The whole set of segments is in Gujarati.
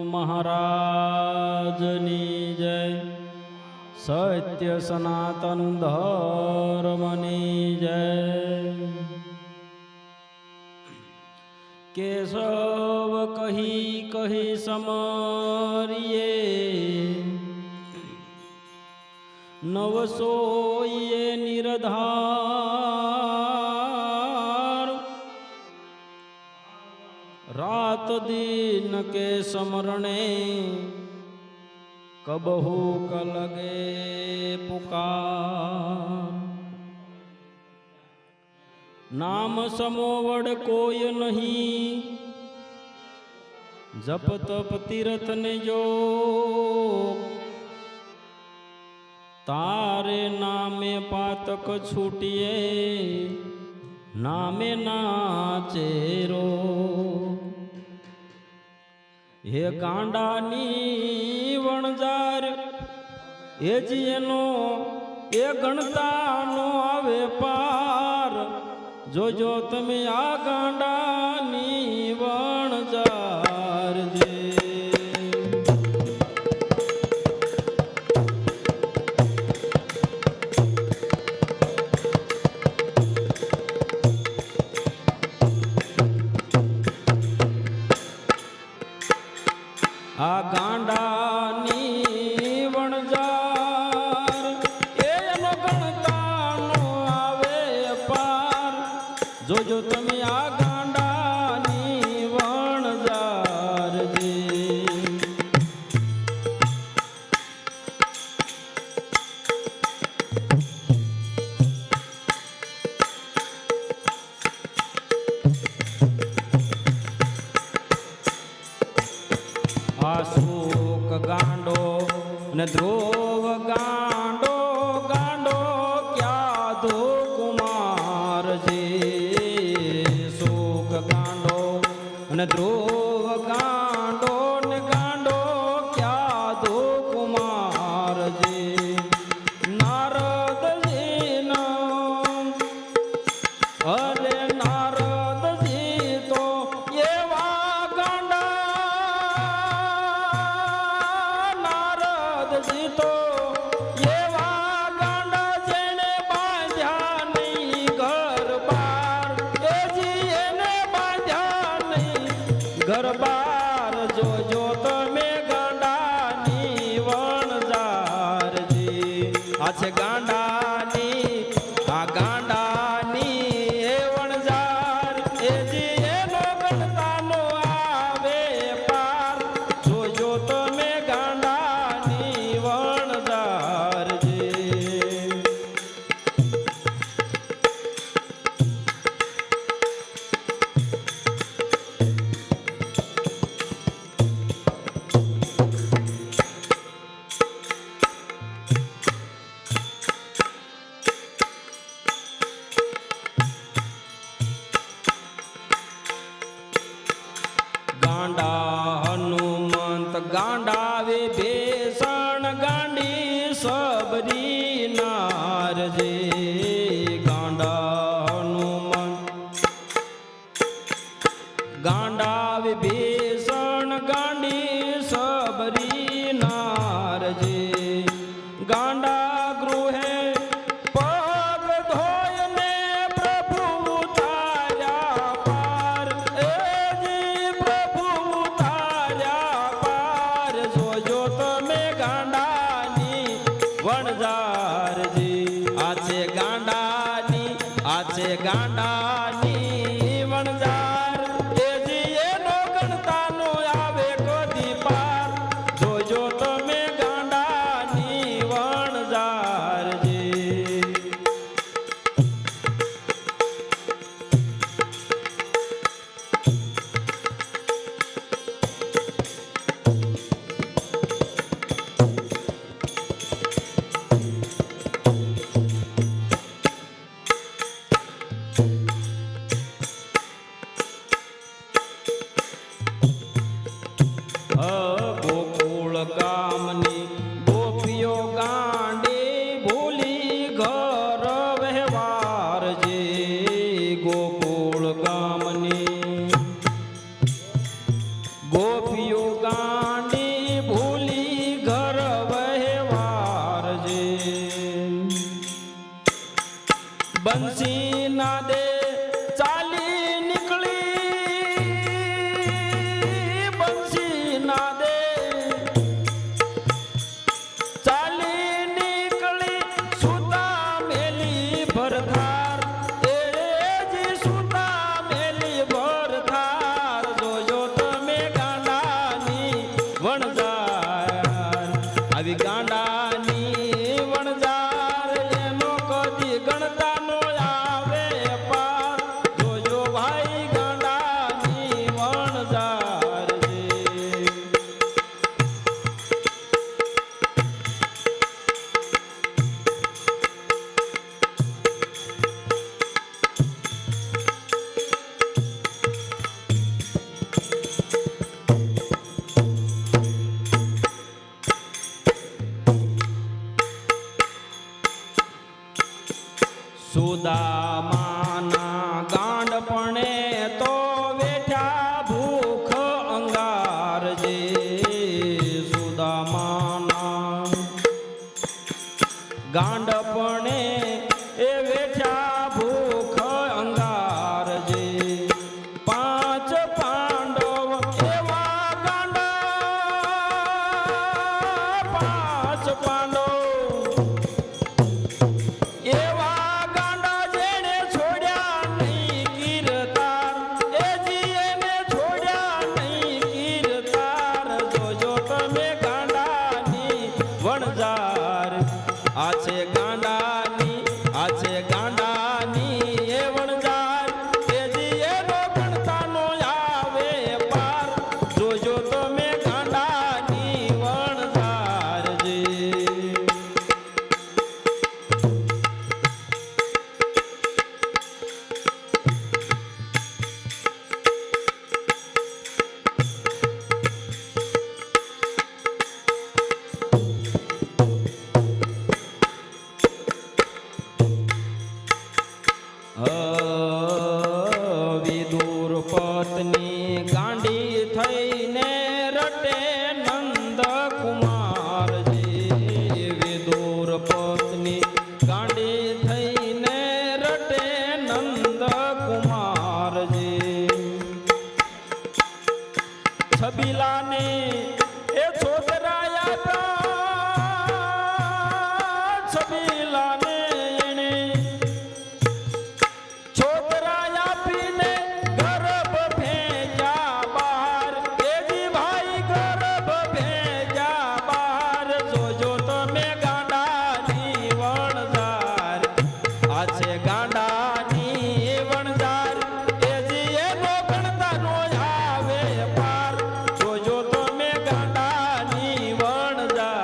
महाराजनी जय। सत्य सनातन धर्मनी जय। केशव कही कही समरिए, नवसोइए निरधार। रात दिन के समरणे, कबहू कलगे पुकार। नाम समोवड़ कोय नहीं, जप तप तीरथ ने जो। तारे नामे पातक छूटिए, नामे नाचेरो। हे गांडानी वणजार, ए जीनो ए गणतानो आवे पार। जो जो तमे आ गांडानी वणजार जे। आ गांडानी वणजार, एनो गणतानो आवे पार। जो जो तमे आ गांडानी वणजार जे। शोक गांडो ने ध्रुव गांडो, गांडो क्या दो कुमार जी। शोक गांडो ने ध्रुव गांडो ने गांडो क्या दो कुमार जी। नारद जी नो अरे नारद जी तो ये तो एवा गांडा जेने बांध्या नहीं घर बार। ए जी एने बांध्या नहीं घर बार। जो जो तमे गांडानी वणजार जी। आछे गांडानी आ गांडानी ए वणजार। ए जी एनो गणतानो आवे पार। जो जो तमे गांडानी वणजार जे। गांडा हनुमंत गांडावे भेषण, गांडी सबरी नार जे। गांडा हनुमंत गांडावे भेषण, गांडी सबरी नार जे। गांडा गृहे पग धोयने प्रभु उतार्या पार। ए जी प्रभु उतार्या पार। जो जो ગાંડી ભૂલી ઘર વહેવાર જે બંસી ના દે ચાલી નીકળી બંસી ના દે ચાલી નીકળી સુતા મેલી ભરધાર એજી સુતા મેલી ભરધાર જોજો તમે ગાંડાની વણઝાર આવી ગાંડાની વણઝાર એનો કદી ગણતા નો આવે પાર જોજો ભાઈ ગાંડાની વણઝાર છે સુદામાના ગાંડપણે તો વેઠ્યા ભૂખ અંગાર જે સુદામાના ગાંડપણે એ વેઠ્યા ભૂખ અંગાર જે પાંચ પાંડવ એવા ગાંડા પાંચ પાંડવ એવા વણઝાર આ છે ગાંડાની આ છે ગાંડાની એ વણઝાર તેજી એનો ગણતા નો આવે પાર જોજો તમે ગાંડાની વણઝાર જે વિદુર પત્ની ગાંડી થઈને રટે નંદ કુમારજી વિદુર પત્ની ગાંડી થઈને રટે નંદ કુમારજી છબીલાને એ છોકરાયા છબીલાને ગાંડાની વણઝાર એજી એનો ગણતા નો આવે પાર જોજો તમે ગાંડાની વણઝાર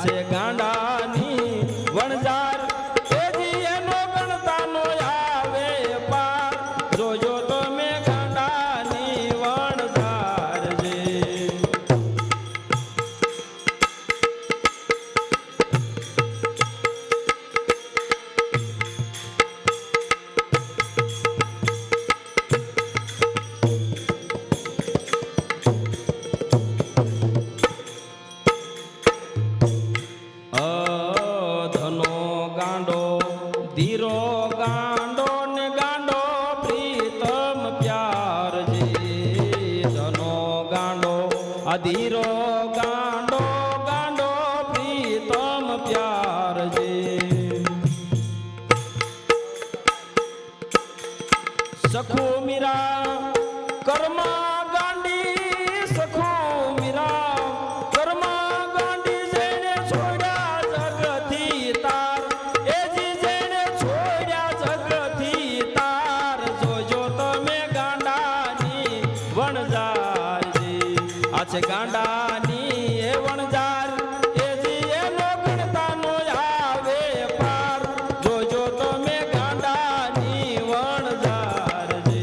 છે ગાંડાની વણઝાર એજી એનો ગણતાનો આવે પાર જોજો તમે ગાંડાની વણઝાર જે ધીરો ગાંડો ને ગાંડો પ્રીતમ પ્યાર જે ધનો ગાંડો આ ધીરો ગાંડો ગાંડો પ્રીતમ પ્યાર જે સખો મીરા કર્મા ગાંડી સખો મીરા કર્મા ગાંડી જેને છોડ્યા જગથી તાર છે ગાંડાની એ વણઝાર એજી એનો ગણતાનો આવે પાર જોજો તમે ગાંડાની વણઝાર જે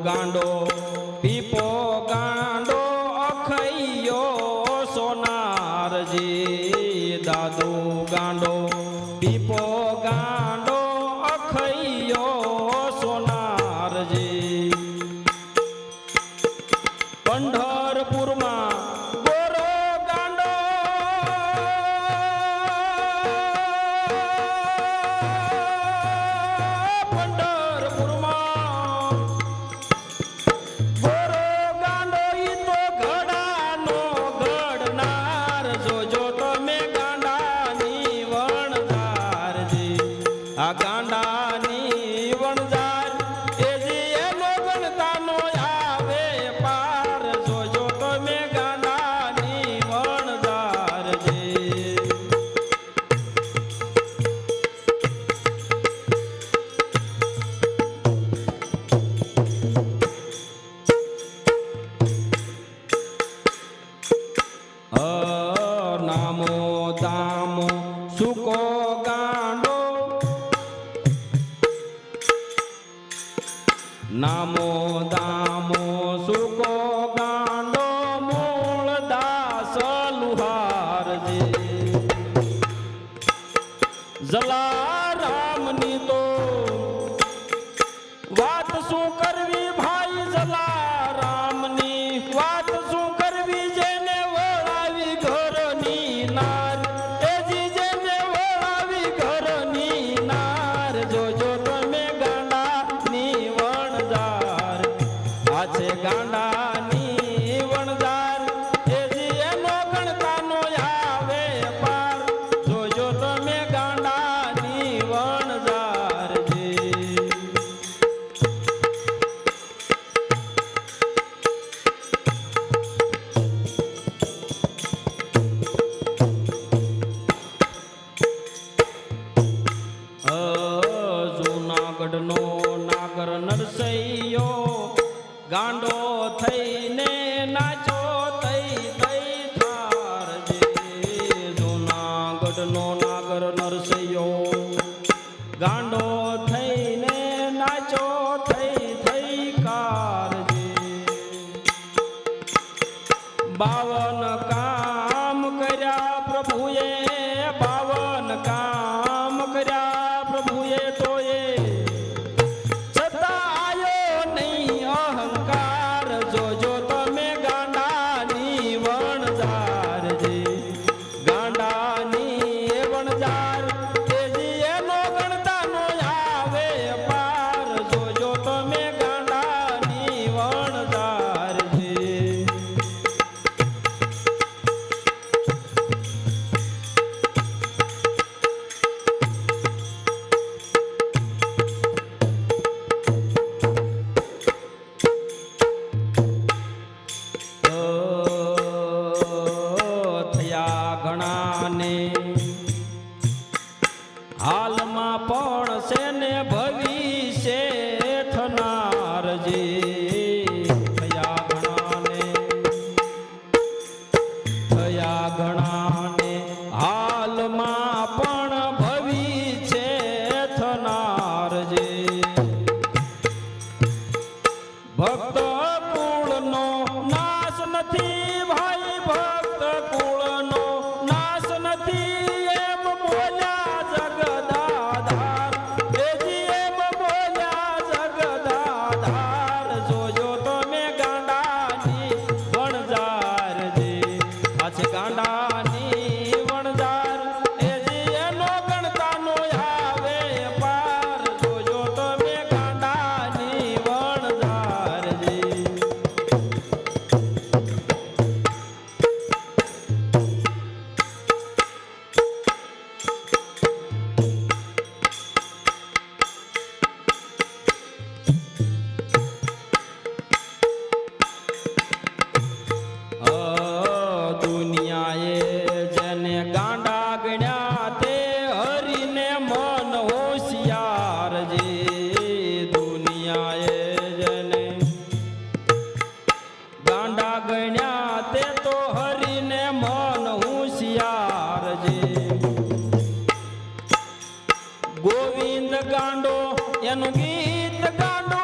ગાંડો પીપો ગાંડો અખૈયો સોનારજી દાદુ ગાંડો પીપો ગાંડો અખૈયો સોનારજી પંઢરપુરમાં ગોરો ગાંડો આ ગાંડાની વણઝાર એજી એનો ગણતાનો આવે પાર જોજો તમે ગાંડાની વણઝાર જે નામો દામો સુકો ગાંડો નામો દામો સુકો ગાંડો મૂળ દાસ લુહાર જે જલારામની તો વાત શું કરવી ભાઈ જલારામની વાત શું કરવી જેને વળાવી ઘરની નાર એજી જેને વળાવી ઘરની નાર જોજો તમે ગાંડાની વણઝાર આ છે ગાંડાની વણઝાર એજી એનો ગણતાનો આવે પાર જોજો તમે ગાંડાની વણઝાર જે જૂનાગઢનો નાગર નરસૈયો ગાંડો થઈને નાચો તઈ તઈ થાર જે જૂનાગઢનો નાગર નરસૈયો ગાંડો થઈને નાચો થઈ થઈ કાર જે 52 કામ કર્યા પ્રભુએ 52 કામ કર્યા પ્રભુએ તો એ છતાં આયો નહીં અહંકાર જોજો તમે ગાંડાની વણઝાર જે ગાંડાની વણઝાર તેજી એનો ગણતાનો આવે પાર જોજો તમે ગાંડાની વણઝાર જે નથી ભાઈ ભક્ત કુળનો નાશ નથી એમ બોલ્યા જગદાધાર એજી એમ બોલ્યા જગદાધાર જોજો તમે ગાંડાની વણઝાર જે આ છે ગાંડાની વણઝાર એજી એનો ગણતાનો આવે પાર જોજો તમે ગાંડાની વણઝાર જે દુનિયાએ જેને ગાંડા ગણ્યા તે હરીને મન હોશિયાર જે દુનિયાએ જેને ગાંડા ગણ્યા તે તો હરીને મન હોશિયાર જે ગોવિંદ ગાંડો એનું ગીત ગાંડો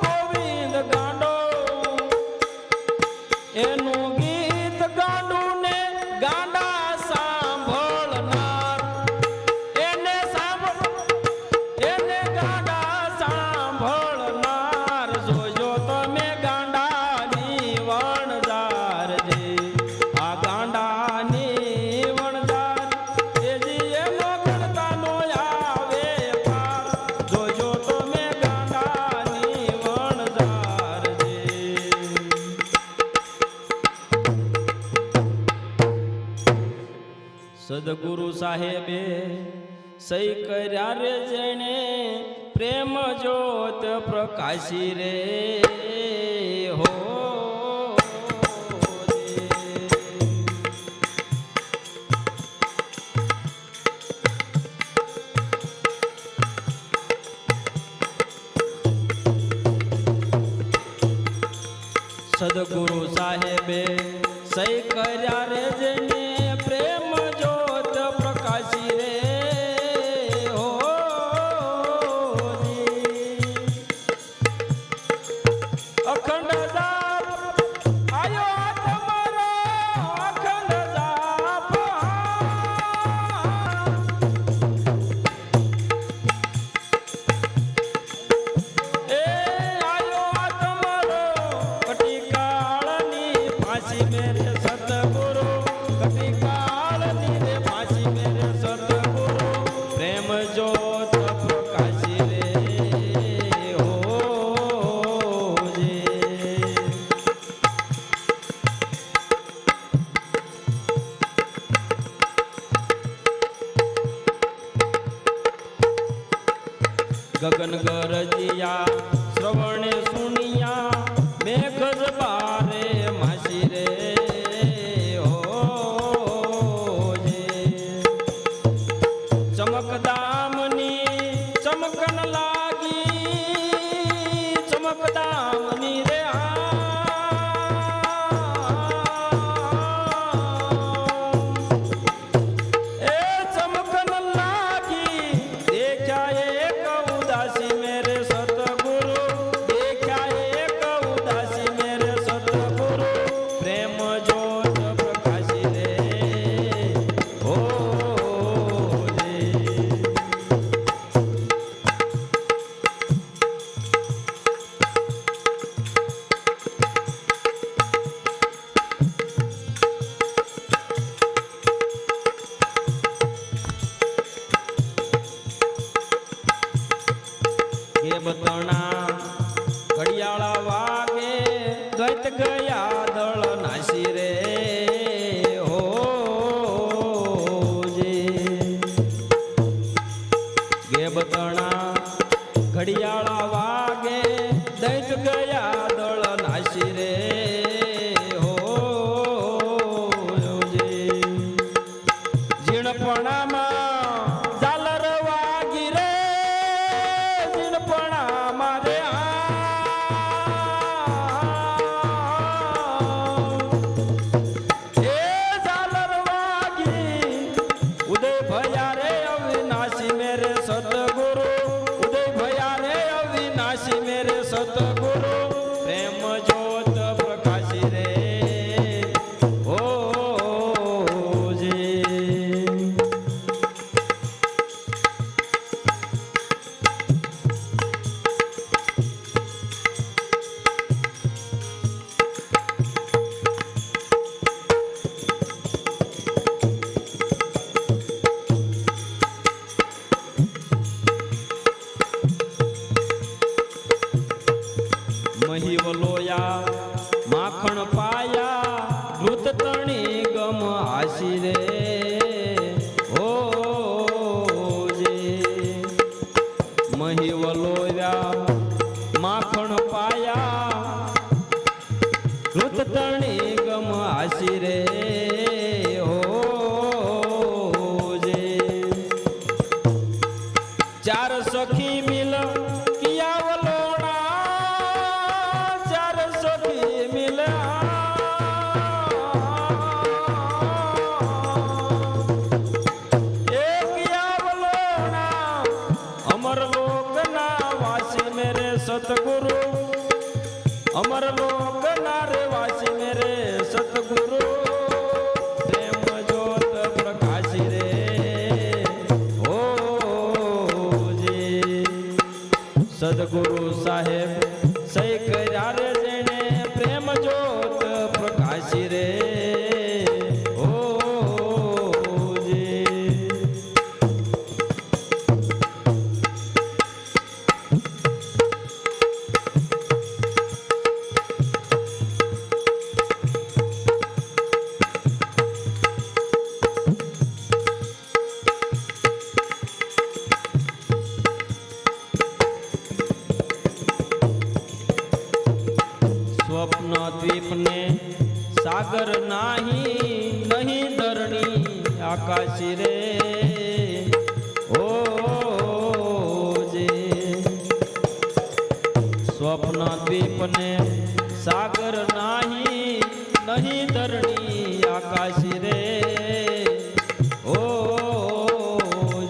ગોવિંદ ગાંડો એનું ગીત ગાંડું ને ગાંડા સાંભળનાર એને ગાંડા સાંભળનાર જોજો તમે ગાંડાની વણઝાર જે આ ગાંડાની વણઝાર એજી એનો ગણતાનો આવે પાર જોજો તમે ગાંડાની વણઝાર જે સદગુરુ સાહેબે સહી કર્યા રે જેણે પ્રેમ જ્યોત પ્રકાશી રે હો સદગુરુ સાહેબે સહી કર્યા રે જેને પ્રેમ જ્યોત પ્રકાશી રે હો અખંડ જાપ આયો તમારો અખંડ જાપ એ આયો તમારો કટીકાળની ફાંસી મેરે સતગુરુ કટીકાળની રે ફાંસી મેરે સતગુરુ પ્રેમ જ્યોત પ્રકાશી રે હો જે ગગન ગરજિયા શ્રવણે સુનિયા મેઘ બારે માસી રે હો જે ચમકદામની ચમકન લાગી ચમકદામની રે એ ચમકન લાગી દેખ્યા એક ઉદાસી મે વલોયા માખણ પાયા ધૃત તણી ગમ હાસી રે હો જે મહી વલોયા માખણ પાયા ધૃત તણી ગમ હાસી રે चार सखी मिल किया वलोड़ा चार सखी मिल किया वलोड़ा अमर लोक ना वासी मेरे सतगुरु अमर लोक ना रे वासी मेरे सतगुरु प्रेम ज्योत प्रकाशी रे सदगुरु साहेब सही कर्या रे जेने प्रेम ज्योत प्रकाशी रे ओ जी स्वप्न द्वीप ने सागर नाही नहीं धरणी आकाशी रे ओ जे स्वप्न द्वीप ने सागर नाही नहीं धरणी आकाशी रे ओ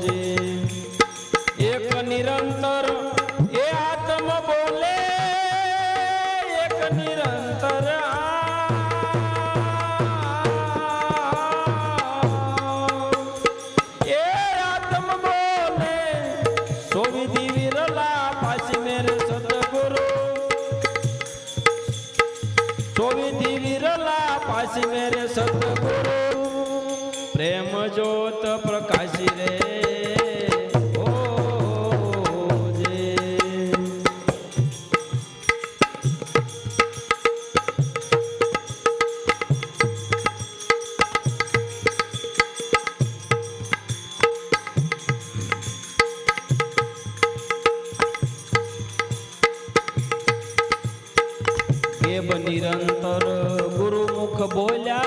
जे एक निरंतर ये आत्म बोले निरंतर ये आत्म बोले सो विधि विरला पासी मेरे सतगुरु सो विधि विरला पासी मेरे सतगुरु प्रेम ज्योत प्रकाशी रे केब निरंतर गुरुमुख बोल्या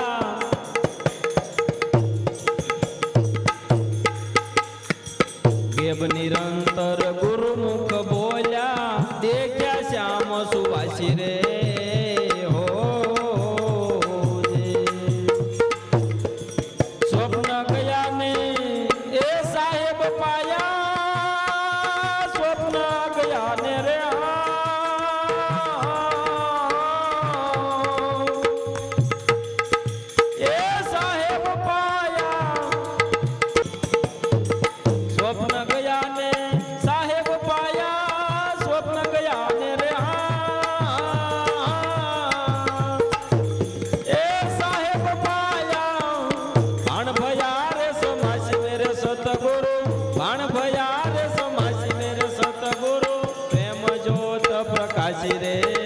केब निरंतर गुरुमुख बोल्या देख्या श्याम सुवासी रे हो स्वप्न गया ने ए साहेब पाया स्वप्न गया ने रे बाण भया रे समासी मेरे सतगुरु प्रेम ज्योत प्रकाशी रे।